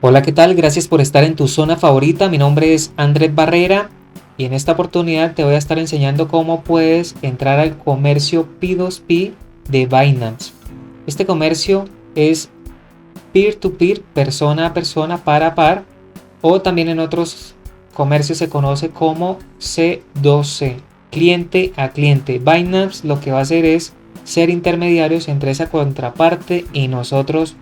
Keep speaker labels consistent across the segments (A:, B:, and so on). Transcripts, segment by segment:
A: Hola, ¿qué tal? Gracias por estar en tu zona favorita. Mi nombre es Andrés Barrera y en esta oportunidad te voy a estar enseñando cómo puedes entrar al comercio P2P de Binance. Este comercio es peer-to-peer, persona a persona, par a par, o también en otros comercios se conoce como C2C, cliente a cliente. Binance lo que va a hacer es ser intermediarios entre esa contraparte y nosotros,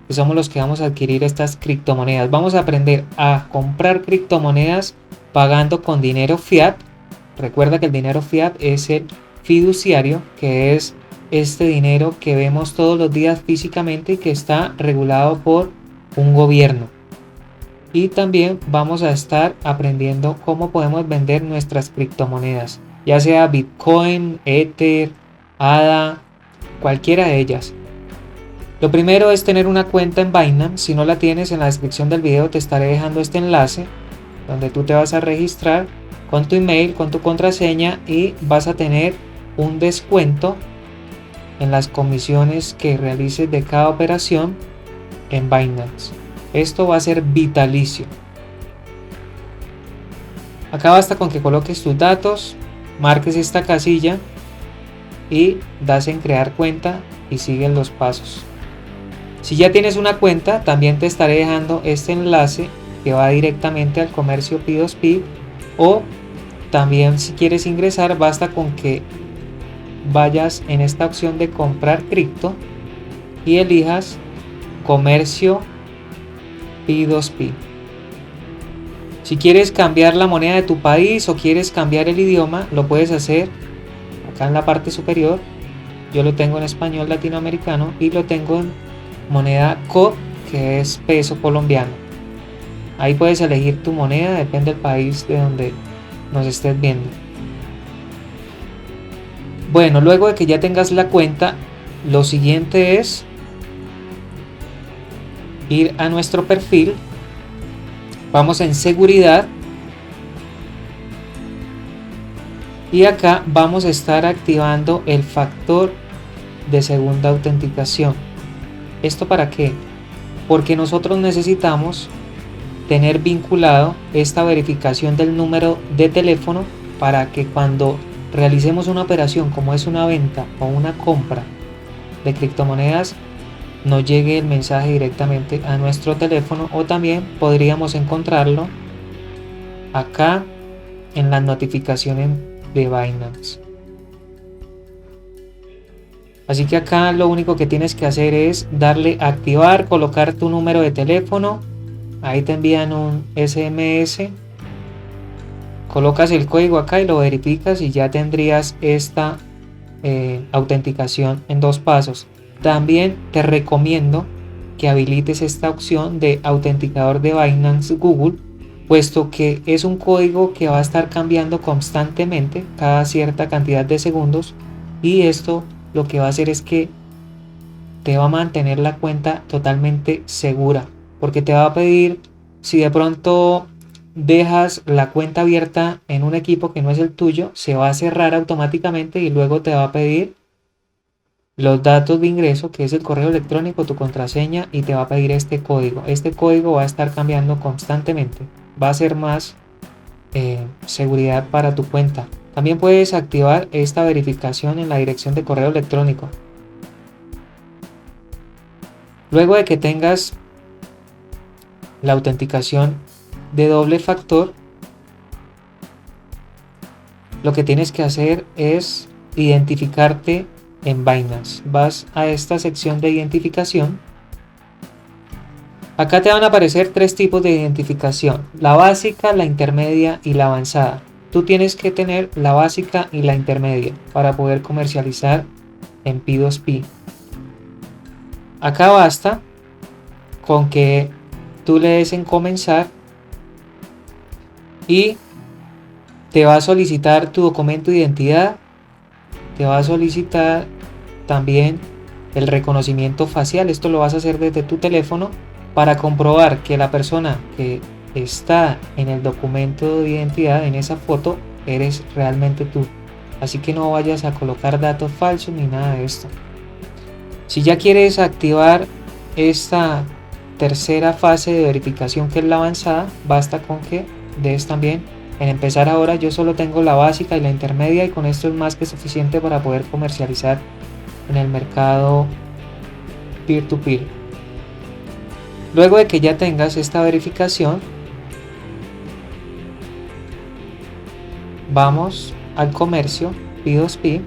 A: que somos los que vamos a adquirir estas criptomonedas. Vamos a aprender a comprar criptomonedas pagando con dinero fiat. Recuerda que el dinero fiat es el fiduciario, que es este dinero que vemos todos los días físicamente y que está regulado por un gobierno. Y también vamos a estar aprendiendo cómo podemos vender nuestras criptomonedas, ya sea Bitcoin, Ether, ADA, cualquiera de ellas. Lo primero es tener una cuenta en Binance. Si no la tienes, en la descripción del video te estaré dejando este enlace donde tú te vas a registrar con tu email, con tu contraseña, y vas a tener un descuento en las comisiones que realices de cada operación en Binance. Esto va a ser vitalicio. Acá basta con que coloques tus datos, marques esta casilla y das en crear cuenta y sigues los pasos. Si ya tienes una cuenta, también te estaré dejando este enlace que va directamente al comercio P2P, o también si quieres ingresar basta con que vayas en esta opción de comprar cripto y elijas comercio P2P. Si quieres cambiar la moneda de tu país o quieres cambiar el idioma, lo puedes hacer acá en la parte superior. Yo lo tengo en español latinoamericano y lo tengo en moneda COP, que es peso colombiano. Ahí puedes elegir tu moneda, depende del país de donde nos estés viendo. Bueno, luego de que ya tengas la cuenta, lo siguiente es ir a nuestro perfil. Vamos en seguridad y acá vamos a estar activando el factor de segunda autenticación. ¿Esto para qué? Porque nosotros necesitamos tener vinculado esta verificación del número de teléfono para que cuando realicemos una operación como es una venta o una compra de criptomonedas nos llegue el mensaje directamente a nuestro teléfono, o también podríamos encontrarlo acá en las notificaciones de Binance. Así que acá lo único que tienes que hacer es darle a activar, colocar tu número de teléfono. Ahí te envían un SMS. Colocas el código acá y lo verificas y ya tendrías esta autenticación en 2 pasos. También te recomiendo que habilites esta opción de autenticador de Binance Google, puesto que es un código que va a estar cambiando constantemente cada cierta cantidad de segundos, y esto lo que va a hacer es que te va a mantener la cuenta totalmente segura, porque te va a pedir, si de pronto dejas la cuenta abierta en un equipo que no es el tuyo, se va a cerrar automáticamente y luego te va a pedir los datos de ingreso, que es el correo electrónico, tu contraseña, y te va a pedir este código. Este código va a estar cambiando constantemente, va a ser más seguridad para tu cuenta. También puedes activar esta verificación en la dirección de correo electrónico. Luego de que tengas la autenticación de doble factor, lo que tienes que hacer es identificarte en Binance. Vas a esta sección de identificación. Acá te van a aparecer 3 tipos de identificación: la básica, la intermedia y la avanzada. Tú tienes que tener la básica y la intermedia para poder comercializar en P2P. Acá basta con que tú le des en comenzar y te va a solicitar tu documento de identidad. Te va a solicitar también el reconocimiento facial. Esto lo vas a hacer desde tu teléfono para comprobar que la persona que está en el documento de identidad, en esa foto, eres realmente tú. Así que no vayas a colocar datos falsos ni nada de esto. Si ya quieres activar esta tercera fase de verificación, que es la avanzada. Basta con que des también en empezar ahora. Yo solo tengo la básica y la intermedia, y con esto es más que suficiente para poder comercializar en el mercado peer-to-peer. Luego de que ya tengas esta verificación, vamos al comercio P2P.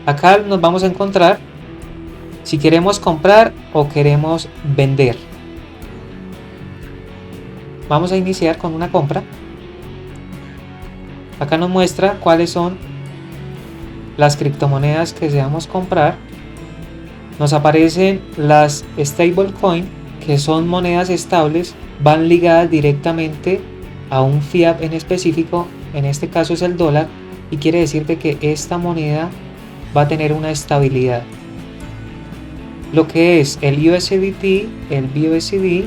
A: Acá nos vamos a encontrar si queremos comprar o queremos vender. Vamos a iniciar con una compra. Acá nos muestra cuáles son las criptomonedas que deseamos comprar. Nos aparecen las stablecoin, que son monedas estables, van ligadas directamente a un fiat en específico. En este caso es el dólar, y quiere decirte que esta moneda va a tener una estabilidad. Lo que es el USDT, el BUSD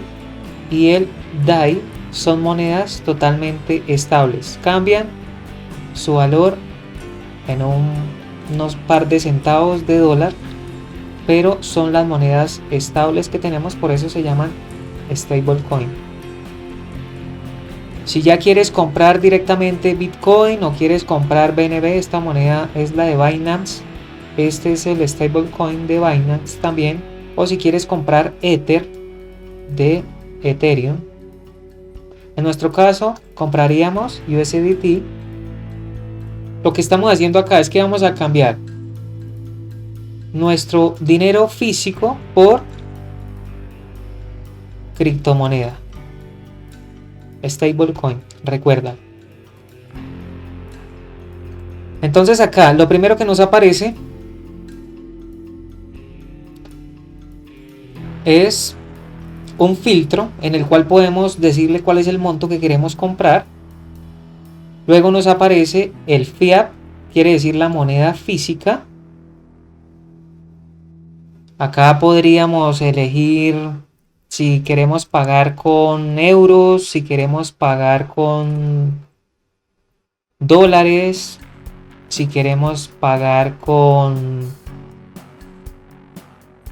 A: y el DAI son monedas totalmente estables. Cambian su valor en unos par de centavos de dólar, pero son las monedas estables que tenemos, por eso se llaman stablecoin. Si ya quieres comprar directamente Bitcoin o quieres comprar BNB, esta moneda es la de Binance. Este es el stablecoin de Binance también. O si quieres comprar Ether de Ethereum. En nuestro caso compraríamos USDT. Lo que estamos haciendo acá es que vamos a cambiar nuestro dinero físico por criptomoneda, stablecoin, recuerda. Entonces acá lo primero que nos aparece es un filtro en el cual podemos decirle cuál es el monto que queremos comprar. Luego nos aparece el fiat, quiere decir la moneda física. Acá podríamos elegir si queremos pagar con euros, si queremos pagar con dólares, si queremos pagar con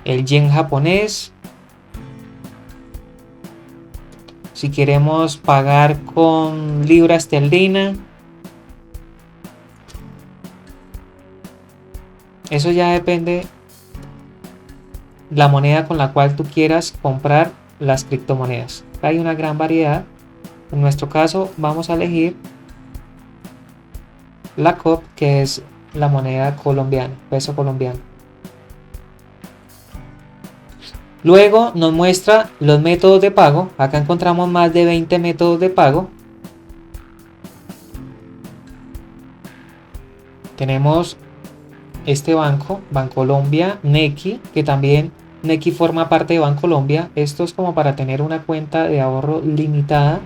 A: el yen japonés, si queremos pagar con libra esterlina. Eso ya depende la moneda con la cual tú quieras comprar las criptomonedas. Hay una gran variedad. En nuestro caso vamos a elegir la COP, que es la moneda colombiana, peso colombiano. Luego nos muestra los métodos de pago. Acá encontramos más de 20 métodos de pago. Tenemos este banco, Bancolombia, Nequi, que también Nequi forma parte de Bancolombia. Esto es como para tener una cuenta de ahorro limitada.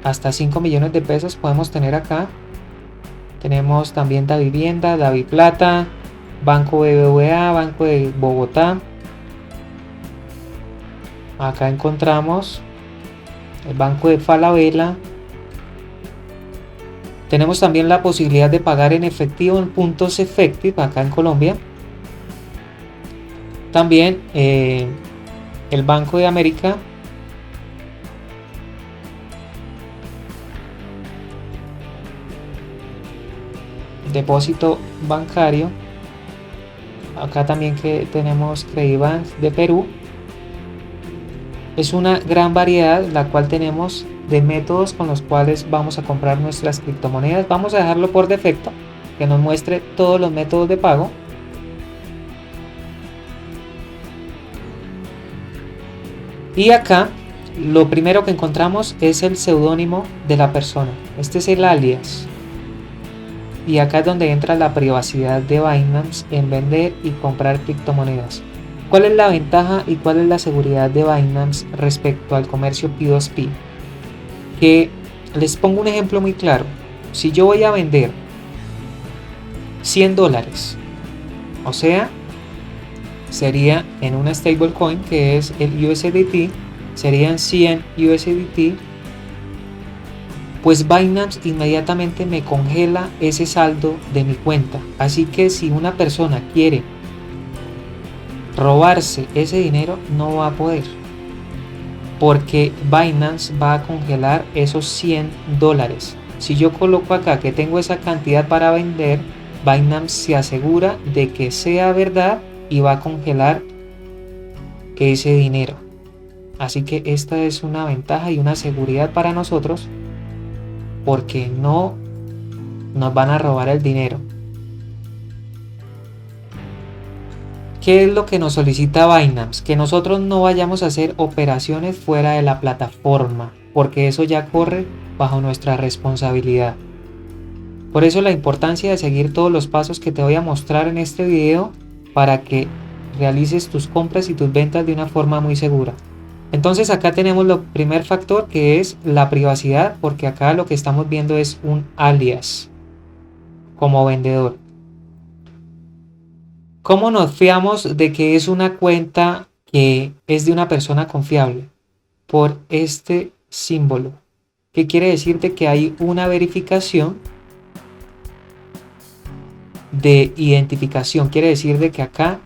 A: Hasta 5 millones de pesos podemos tener acá. Tenemos también Davivienda, Daviplata, Banco BBVA, Banco de Bogotá. Acá encontramos el Banco de Falabella. Tenemos también la posibilidad de pagar en efectivo en puntos Effective acá en Colombia. También el Banco de América. Depósito bancario. Acá también que tenemos Credibank de Perú. Es una gran variedad la cual tenemos de métodos con los cuales vamos a comprar nuestras criptomonedas. Vamos a dejarlo por defecto, que nos muestre todos los métodos de pago. Y acá lo primero que encontramos es el seudónimo de la persona. Este es el alias. Y acá es donde entra la privacidad de Binance en vender y comprar criptomonedas. ¿Cuál es la ventaja y cuál es la seguridad de Binance respecto al comercio P2P? Que les pongo un ejemplo muy claro. Si yo voy a vender $100, o sea, sería en una stablecoin que es el USDT, serían 100 USDT, pues Binance inmediatamente me congela ese saldo de mi cuenta. Así que si una persona quiere robarse ese dinero no va a poder, porque Binance va a congelar esos $100. Si yo coloco acá que tengo esa cantidad para vender, Binance se asegura de que sea verdad y va a congelar ese dinero. Así que esta es una ventaja y una seguridad para nosotros, porque no nos van a robar el dinero. ¿Qué es lo que nos solicita Binance? Que nosotros no vayamos a hacer operaciones fuera de la plataforma, porque eso ya corre bajo nuestra responsabilidad. Por eso la importancia de seguir todos los pasos que te voy a mostrar en este video para que realices tus compras y tus ventas de una forma muy segura. Entonces acá tenemos el primer factor, que es la privacidad, porque acá lo que estamos viendo es un alias como vendedor. ¿Cómo nos fiamos de que es una cuenta que es de una persona confiable? Por este símbolo, que quiere decirte que hay una verificación de identificación. Quiere decir de que acá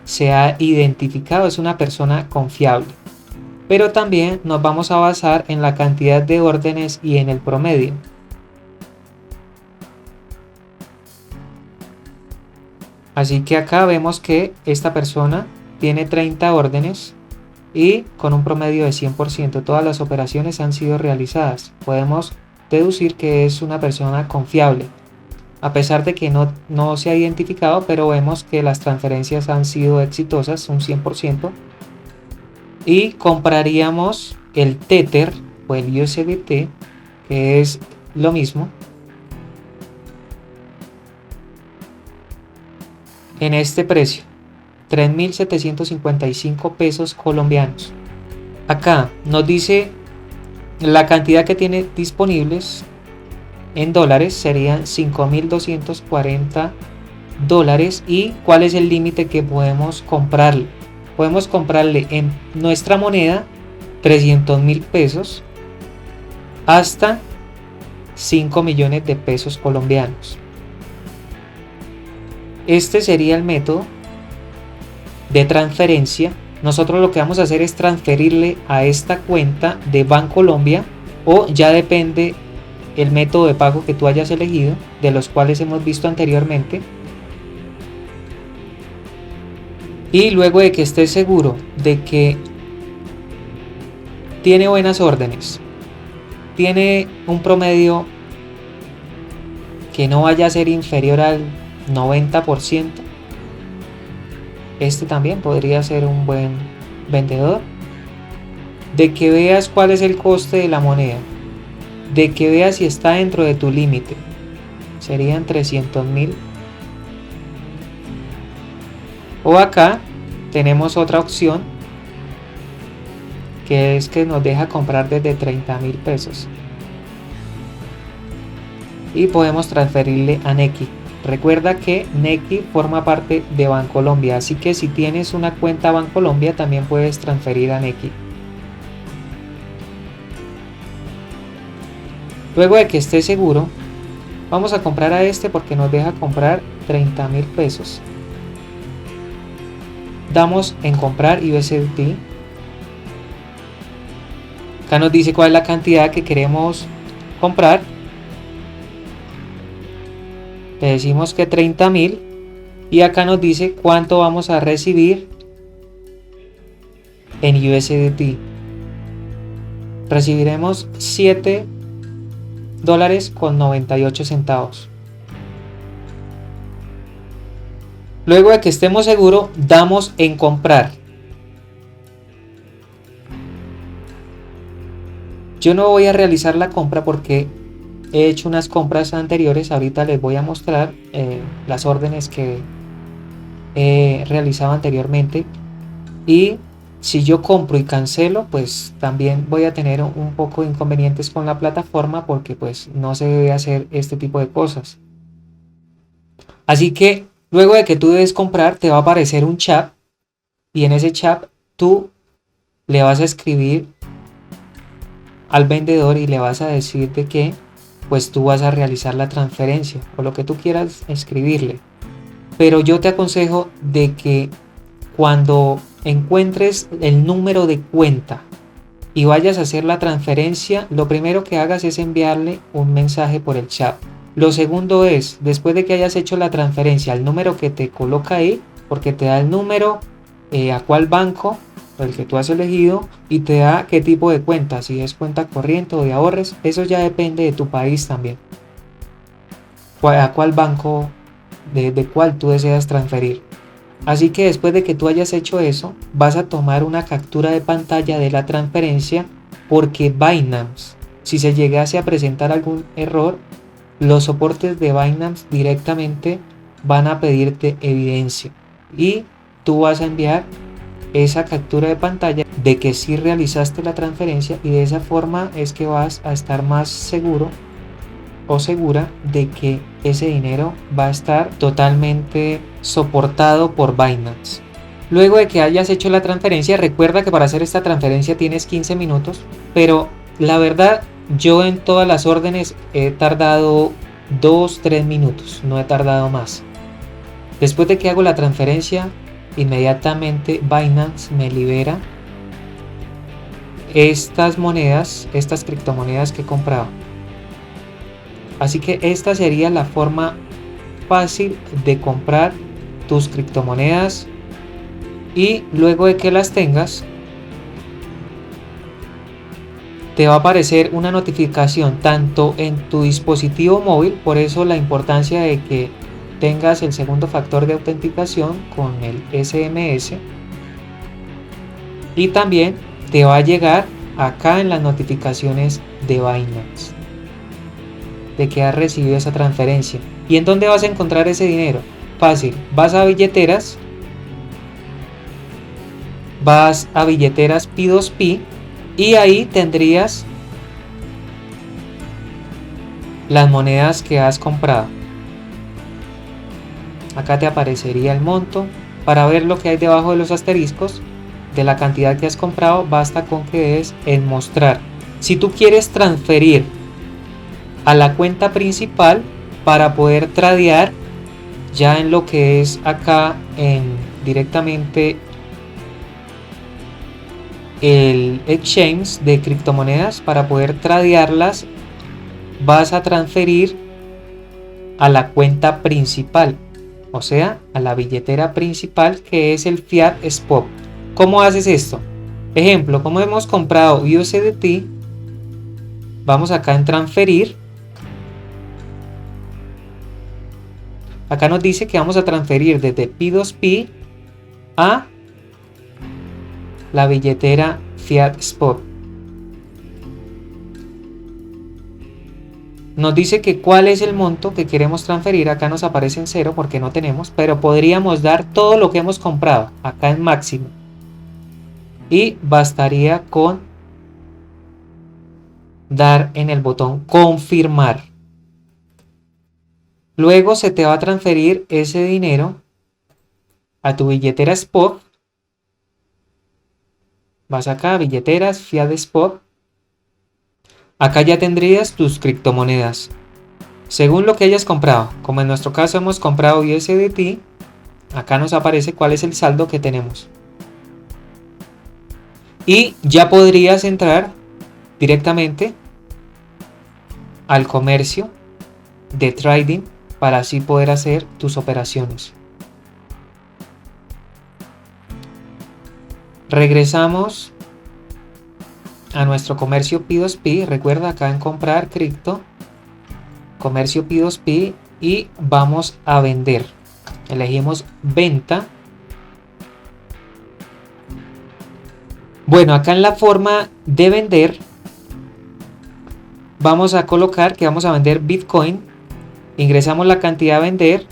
A: se ha identificado, es una persona confiable. Pero también nos vamos a basar en la cantidad de órdenes y en el promedio. Así que acá vemos que esta persona tiene 30 órdenes y con un promedio de 100%. Todas las operaciones han sido realizadas. Podemos deducir que es una persona confiable, a pesar de que no se ha identificado, pero vemos que las transferencias han sido exitosas, un 100%. Y compraríamos el Tether o el USDT, que es lo mismo, en este precio, 3.755 pesos colombianos. Acá nos dice la cantidad que tiene disponibles en dólares, serían $5.240, y cuál es el límite que podemos comprarle. Podemos comprarle en nuestra moneda 300.000 pesos hasta 5 millones de pesos colombianos. Este sería el método de transferencia. Nosotros lo que vamos a hacer es transferirle a esta cuenta de Bancolombia, o ya depende el método de pago que tú hayas elegido, de los cuales hemos visto anteriormente. Y luego de que estés seguro de que tiene buenas órdenes, tiene un promedio que no vaya a ser inferior al 90%, este también podría ser un buen vendedor. De que veas cuál es el coste de la moneda, de que veas si está dentro de tu límite, serían 300.000. O acá tenemos otra opción, que es que nos deja comprar desde 30.000 pesos y podemos transferirle a Nequi. Recuerda que Nequi forma parte de Bancolombia, así que si tienes una cuenta Bancolombia también puedes transferir a Nequi. Luego de que esté seguro, vamos a comprar a este porque nos deja comprar 30.000 pesos. Damos en comprar USDT. Acá nos dice cuál es la cantidad que queremos comprar. Le decimos que 30.000 y acá nos dice cuánto vamos a recibir en USDT. Recibiremos $7.98. Luego de que estemos seguros, damos en comprar. Yo no voy a realizar la compra porque he hecho unas compras anteriores. Ahorita les voy a mostrar las órdenes que he realizado anteriormente, y si yo compro y cancelo, pues también voy a tener un poco de inconvenientes con la plataforma, porque pues no se debe hacer este tipo de cosas. Así que luego de que tú debes comprar, te va a aparecer un chat, y en ese chat tú le vas a escribir al vendedor y le vas a decir de que pues tú vas a realizar la transferencia o lo que tú quieras escribirle. pero yo te aconsejo de que cuando encuentres el número de cuenta y vayas a hacer la transferencia, lo primero que hagas es enviarle un mensaje por el chat. Lo segundo es, después de que hayas hecho la transferencia al número que te coloca ahí, porque te da el número, a cuál banco, el que tú has elegido, y te da qué tipo de cuenta, si es cuenta corriente o de ahorros, eso ya depende de tu país también. A cuál banco, de cuál tú deseas transferir. Así que después de que tú hayas hecho eso, vas a tomar una captura de pantalla de la transferencia, porque Binance, si se llegase a presentar algún error, los soportes de Binance directamente van a pedirte evidencia y tú vas a enviar esa captura de pantalla de que sí realizaste la transferencia, y de esa forma es que vas a estar más seguro o segura de que ese dinero va a estar totalmente soportado por Binance. Luego de que hayas hecho la transferencia, recuerda que para hacer esta transferencia tienes 15 minutos, pero la verdad yo en todas las órdenes he tardado 2-3 minutos, no he tardado más. Después de que hago la transferencia, inmediatamente Binance me libera estas monedas, estas criptomonedas que he comprado. Así que esta sería la forma fácil de comprar tus criptomonedas, y luego de que las tengas te va a aparecer una notificación tanto en tu dispositivo móvil, por eso la importancia de que tengas el segundo factor de autenticación con el SMS, y también te va a llegar acá en las notificaciones de Binance de que has recibido esa transferencia. ¿Y en dónde vas a encontrar ese dinero? Fácil, vas a billeteras P2P y ahí tendrías las monedas que has comprado. Acá te aparecería el monto. Para ver lo que hay debajo de los asteriscos de la cantidad que has comprado, basta con que des en mostrar. Si tú quieres transferir a la cuenta principal para poder tradear ya en lo que es acá directamente el exchange de criptomonedas, para poder tradearlas vas a transferir a la cuenta principal, o sea, a la billetera principal, que es el Fiat Spot. ¿Cómo haces esto? Ejemplo, como hemos comprado USDT, vamos acá en transferir. Acá nos dice que vamos a transferir desde P2P a la billetera Fiat Spot. Nos dice que cuál es el monto que queremos transferir. Acá nos aparece en 0 porque no tenemos, pero podríamos dar todo lo que hemos comprado acá en máximo, y bastaría con dar en el botón confirmar. Luego se te va a transferir ese dinero a tu billetera Spot. Vas acá, billeteras, Fiat Spot. Acá ya tendrías tus criptomonedas según lo que hayas comprado. Como en nuestro caso hemos comprado USDT, acá nos aparece cuál es el saldo que tenemos. Y ya podrías entrar directamente al comercio de trading para así poder hacer tus operaciones. Regresamos a nuestro comercio P2P. Recuerda acá en comprar cripto, comercio P2P, y vamos a vender. Elegimos venta. Bueno, acá en la forma de vender vamos a colocar que vamos a vender Bitcoin. Ingresamos la cantidad a vender.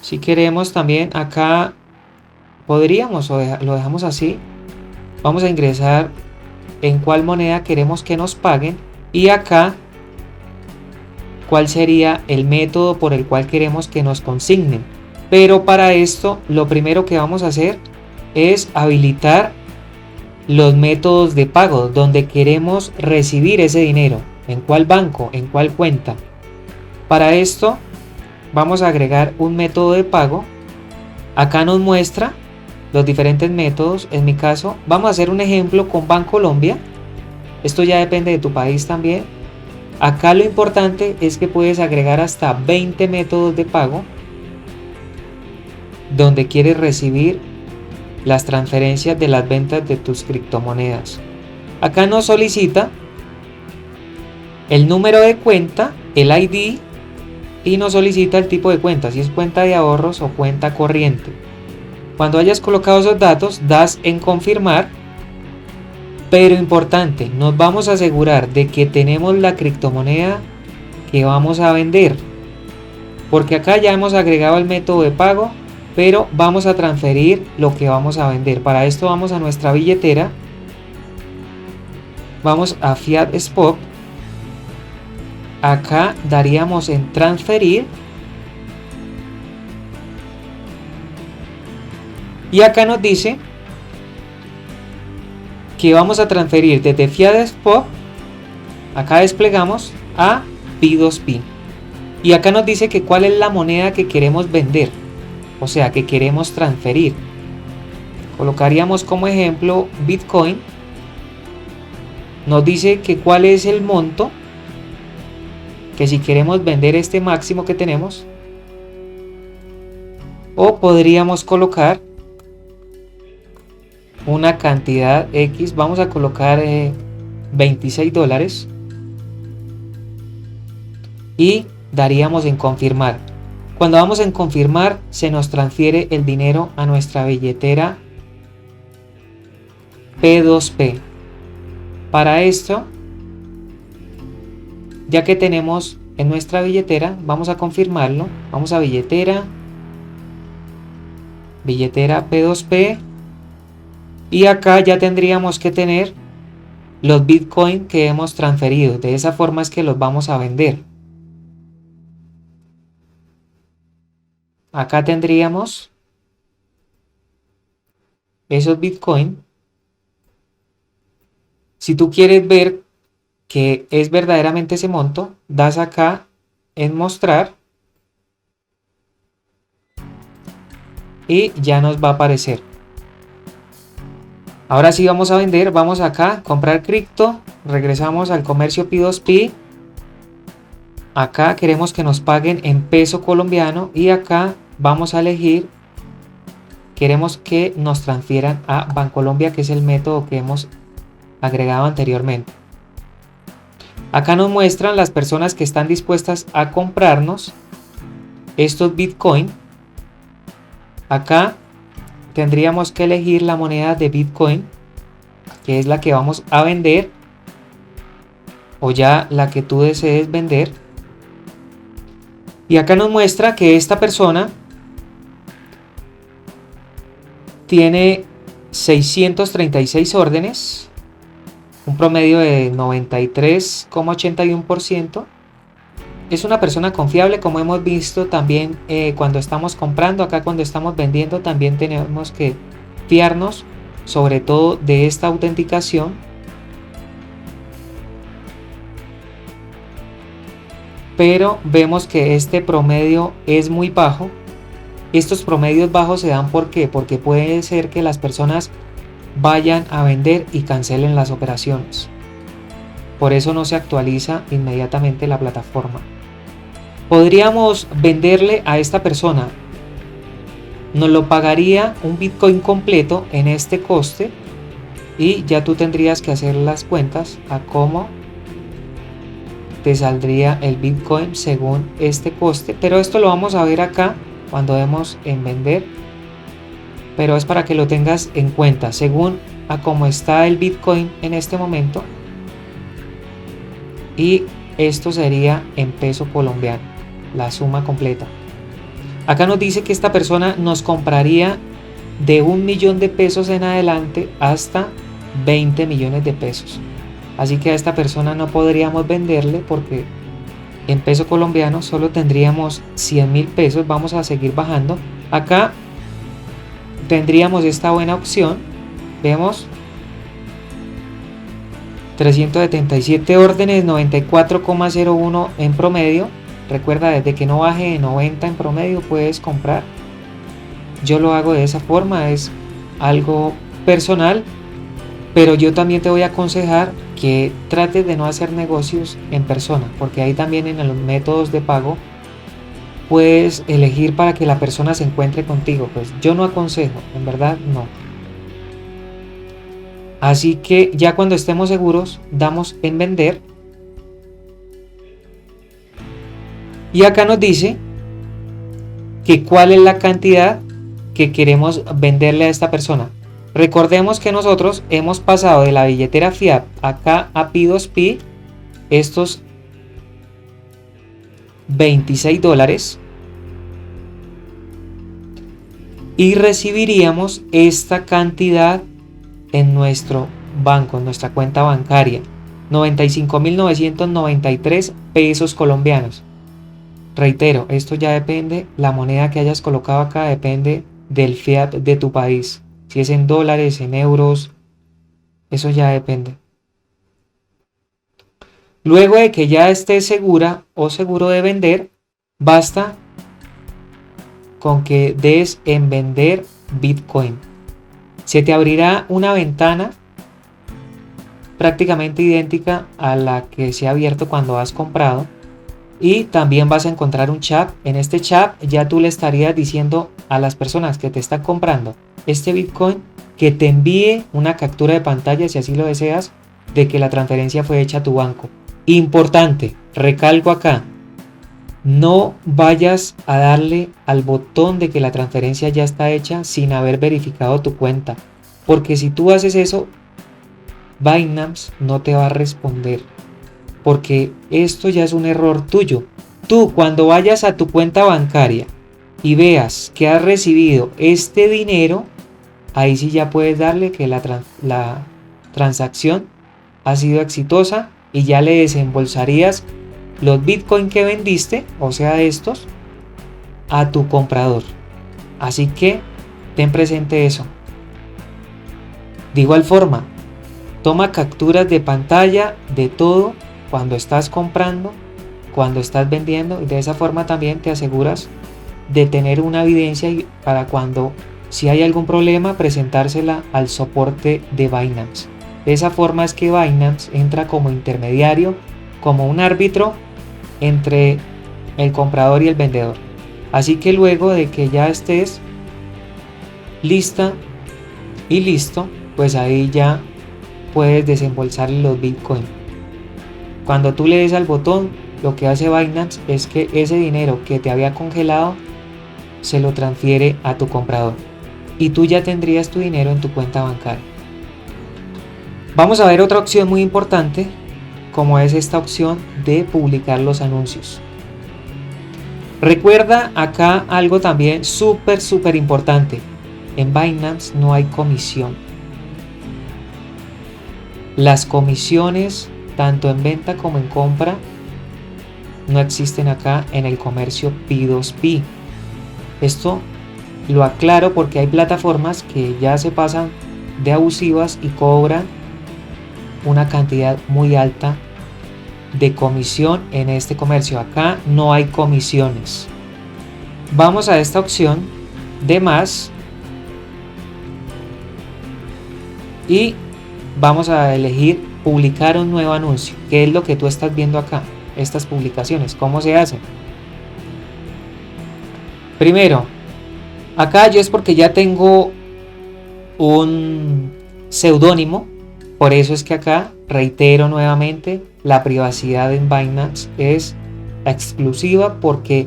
A: Si queremos también acá podríamos, o lo dejamos así. Vamos a ingresar en cuál moneda queremos que nos paguen, y acá cuál sería el método por el cual queremos que nos consignen. Pero para esto lo primero que vamos a hacer es habilitar los métodos de pago donde queremos recibir ese dinero, en cuál banco, en cuál cuenta. Para esto vamos a agregar un método de pago. Acá nos muestra los diferentes métodos. En mi caso vamos a hacer un ejemplo con Bancolombia. Esto ya depende de tu país también. Acá lo importante es que puedes agregar hasta 20 métodos de pago donde quieres recibir las transferencias de las ventas de tus criptomonedas. Acá nos solicita el número de cuenta, el ID, y nos solicita el tipo de cuenta, si es cuenta de ahorros o cuenta corriente. Cuando hayas colocado esos datos, das en confirmar. Pero importante, nos vamos a asegurar de que tenemos la criptomoneda que vamos a vender, porque acá ya hemos agregado el método de pago, pero vamos a transferir lo que vamos a vender. Para esto vamos a nuestra billetera, vamos a Fiat Spot, acá daríamos en transferir y acá nos dice que vamos a transferir desde Fiat Spot, acá desplegamos a P2P y acá nos dice que cuál es la moneda que queremos vender, o sea que queremos transferir. Colocaríamos como ejemplo Bitcoin. Nos dice que cuál es el monto, que si queremos vender este máximo que tenemos, o podríamos colocar una cantidad X, vamos a colocar $26 y daríamos en confirmar. Cuando damos en confirmar, se nos transfiere el dinero a nuestra billetera P2P. Para esto, ya que tenemos en nuestra billetera, vamos a confirmarlo. Vamos a billetera P2P, y acá ya tendríamos que tener los Bitcoin que hemos transferido. De esa forma es que los vamos a vender. Acá tendríamos esos Bitcoin. Si tú quieres ver que es verdaderamente ese monto, das acá en mostrar y ya nos va a aparecer. Ahora sí vamos a vender, vamos acá, comprar cripto, regresamos al comercio P2P. Acá queremos que nos paguen en peso colombiano y acá vamos a elegir, queremos que nos transfieran a Bancolombia, que es el método que hemos agregado anteriormente. Acá nos muestran las personas que están dispuestas a comprarnos estos Bitcoin. Acá tendríamos que elegir la moneda de Bitcoin, que es la que vamos a vender, o ya la que tú desees vender. Y acá nos muestra que esta persona tiene 636 órdenes, un promedio de 93,81%. Es una persona confiable, como hemos visto también cuando estamos comprando. Acá cuando estamos vendiendo también tenemos que fiarnos sobre todo de esta autenticación. Pero vemos que este promedio es muy bajo. Estos promedios bajos se dan ¿por qué? Porque puede ser que las personas vayan a vender y cancelen las operaciones. Por eso no se actualiza inmediatamente la plataforma. Podríamos venderle a esta persona, nos lo pagaría un Bitcoin completo en este coste, y ya tú tendrías que hacer las cuentas a cómo te saldría el Bitcoin según este coste. Pero esto lo vamos a ver acá cuando demos en vender, pero es para que lo tengas en cuenta según a cómo está el Bitcoin en este momento, y esto sería en peso colombiano, la suma completa. Acá nos dice que esta persona nos compraría de 1 millón de pesos en adelante hasta 20 millones de pesos. Así que a esta persona no podríamos venderle porque en peso colombiano solo tendríamos 100.000 pesos. Vamos a seguir bajando. Acá tendríamos esta buena opción. Vemos 377 órdenes, 94,01 en promedio. Recuerda, desde que no baje de 90 en promedio puedes comprar. Yo lo hago de esa forma, es algo personal, pero yo también te voy a aconsejar que trates de no hacer negocios en persona, porque ahí también en los métodos de pago puedes elegir para que la persona se encuentre contigo. Pues yo no aconsejo, en verdad no. Así que ya cuando estemos seguros, damos en vender. Y acá nos dice que cuál es la cantidad que queremos venderle a esta persona. Recordemos que nosotros hemos pasado de la billetera Fiat acá a P2P estos $26 y recibiríamos esta cantidad en nuestro banco, en nuestra cuenta bancaria, 95.993 pesos colombianos. Reitero, esto ya depende, la moneda que hayas colocado acá depende del fiat de tu país. Si es en dólares, en euros, eso ya depende. Luego de que ya estés segura o seguro de vender, basta con que des en vender Bitcoin. Se te abrirá una ventana prácticamente idéntica a la que se ha abierto cuando has comprado. Y también vas a encontrar un chat. En este chat ya tú le estarías diciendo a las personas que te están comprando este Bitcoin que te envíe una captura de pantalla, si así lo deseas, de que la transferencia fue hecha a tu banco. Importante, recalco acá, no vayas a darle al botón de que la transferencia ya está hecha sin haber verificado tu cuenta, porque si tú haces eso, Binance no te va a responder, porque esto ya es un error tuyo. Tú, cuando vayas a tu cuenta bancaria y veas que has recibido este dinero, ahí sí ya puedes darle que la transacción ha sido exitosa y ya le desembolsarías los Bitcoin que vendiste, o sea estos, a tu comprador. Así que ten presente eso. De igual forma, toma capturas de pantalla de todo cuando estás comprando, cuando estás vendiendo, y de esa forma también te aseguras de tener una evidencia para cuando, si hay algún problema, presentársela al soporte de Binance. De esa forma es que Binance entra como intermediario, como un árbitro entre el comprador y el vendedor. Así que luego de que ya estés lista y listo, pues ahí ya puedes desembolsar los Bitcoin. Cuando tú le des al botón, lo que hace Binance es que ese dinero que te había congelado se lo transfiere a tu comprador y tú ya tendrías tu dinero en tu cuenta bancaria. Vamos a ver otra opción muy importante, como es esta opción de publicar los anuncios. Recuerda acá algo también súper importante. En Binance no hay comisión. Las comisiones, tanto en venta como en compra, no existen acá en el comercio P2P. Esto lo aclaro porque hay plataformas que ya se pasan de abusivas y cobran una cantidad muy alta de comisión en este comercio. Acá no hay comisiones. Vamos a esta opción de más y vamos a elegir publicar un nuevo anuncio, que es lo que tú estás viendo acá. Estas publicaciones, ¿cómo se hacen? Primero, acá yo es porque ya tengo un seudónimo, por eso es que acá reitero nuevamente, la privacidad en Binance es exclusiva porque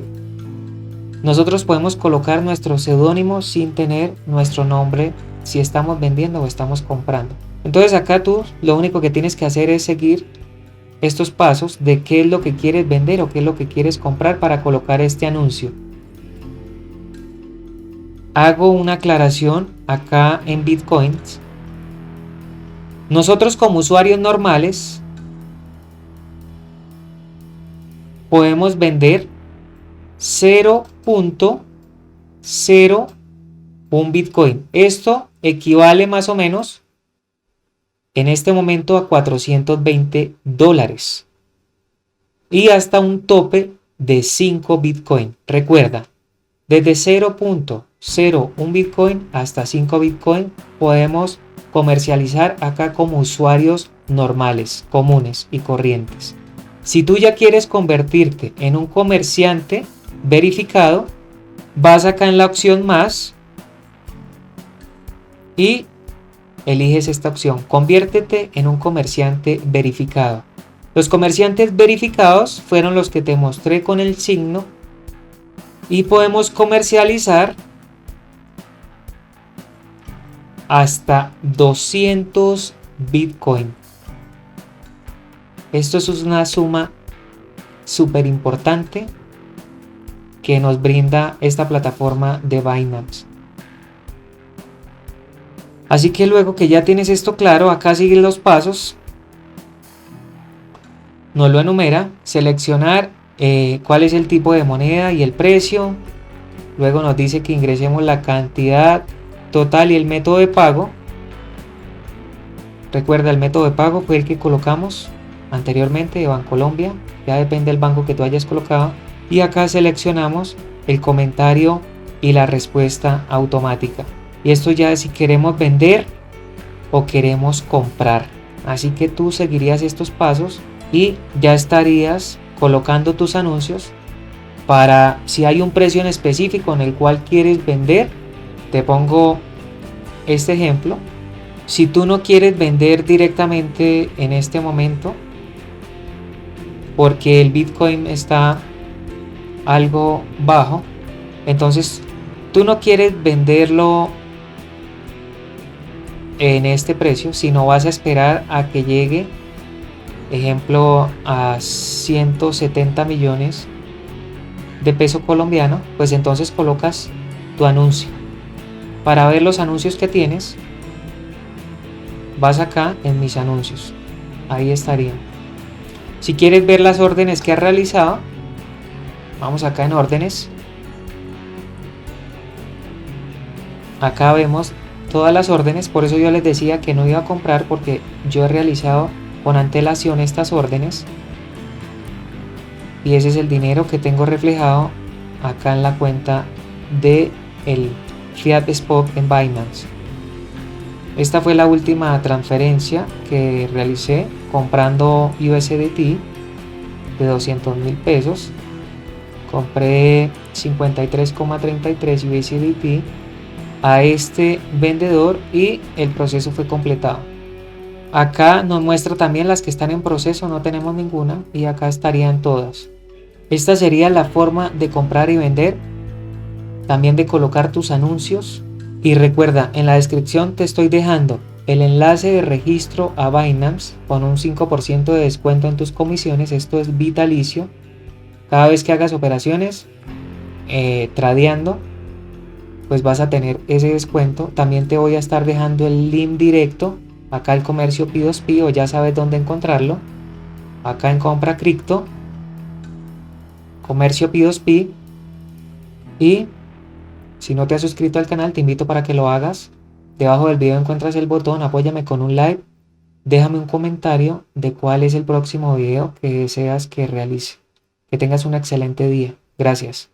A: nosotros podemos colocar nuestro seudónimo sin tener nuestro nombre si estamos vendiendo o estamos comprando. Entonces acá tú lo único que tienes que hacer es seguir estos pasos de qué es lo que quieres vender o qué es lo que quieres comprar para colocar este anuncio. Hago una aclaración acá en Bitcoins. Nosotros como usuarios normales podemos vender 0.01 Bitcoin. Esto equivale más o menos en este momento a $420 y hasta un tope de 5 Bitcoin. Recuerda, desde 0.01 Bitcoin hasta 5 Bitcoin podemos comercializar acá como usuarios normales, comunes y corrientes. Si tú ya quieres convertirte en un comerciante verificado, vas acá en la opción más y eliges esta opción, conviértete en un comerciante verificado. Los comerciantes verificados fueron los que te mostré con el signo y podemos comercializar hasta 200 Bitcoin. Esto es una suma súper importante que nos brinda esta plataforma de Binance. Así que luego que ya tienes esto claro, acá siguen los pasos. Nos lo enumera, seleccionar cuál es el tipo de moneda y el precio. Luego nos dice que ingresemos la cantidad total y el método de pago. Recuerda, el método de pago fue el que colocamos anteriormente de Bancolombia. Ya depende del banco que tú hayas colocado. Y acá seleccionamos el comentario y la respuesta automática. Y esto ya es si queremos vender o queremos comprar. Así que tú seguirías estos pasos y ya estarías colocando tus anuncios para si hay un precio en específico en el cual quieres vender. Te pongo este ejemplo. Si tú no quieres vender directamente en este momento porque el Bitcoin está algo bajo, entonces tú no quieres venderlo en este precio, sino vas a esperar a que llegue, ejemplo, a 170 millones de peso colombiano, pues entonces colocas tu anuncio. Para ver los anuncios que tienes, vas acá en mis anuncios, ahí estarían. Si quieres ver las órdenes que has realizado, vamos acá en órdenes. Acá vemos todas las órdenes, por eso yo les decía que no iba a comprar porque yo he realizado con antelación estas órdenes y ese es el dinero que tengo reflejado acá en la cuenta de el Fiat Spot en Binance. Esta fue la última transferencia que realicé comprando USDT de 200.000 pesos. Compré 53,33 USDT a este vendedor y el proceso fue completado. Acá nos muestra también las que están en proceso, no tenemos ninguna y acá estarían todas. Esta sería la forma de comprar y vender, también de colocar tus anuncios. Y recuerda, en la descripción te estoy dejando el enlace de registro a Binance con un 5% de descuento en tus comisiones. Esto es vitalicio. Cada vez que hagas operaciones tradeando, pues vas a tener ese descuento. También te voy a estar dejando el link directo acá al comercio P2P, o ya sabes dónde encontrarlo. Acá en compra cripto, comercio P2P. Y si no te has suscrito al canal, te invito para que lo hagas. Debajo del video encuentras el botón, apóyame con un like. Déjame un comentario de cuál es el próximo video que deseas que realice. Que tengas un excelente día. Gracias.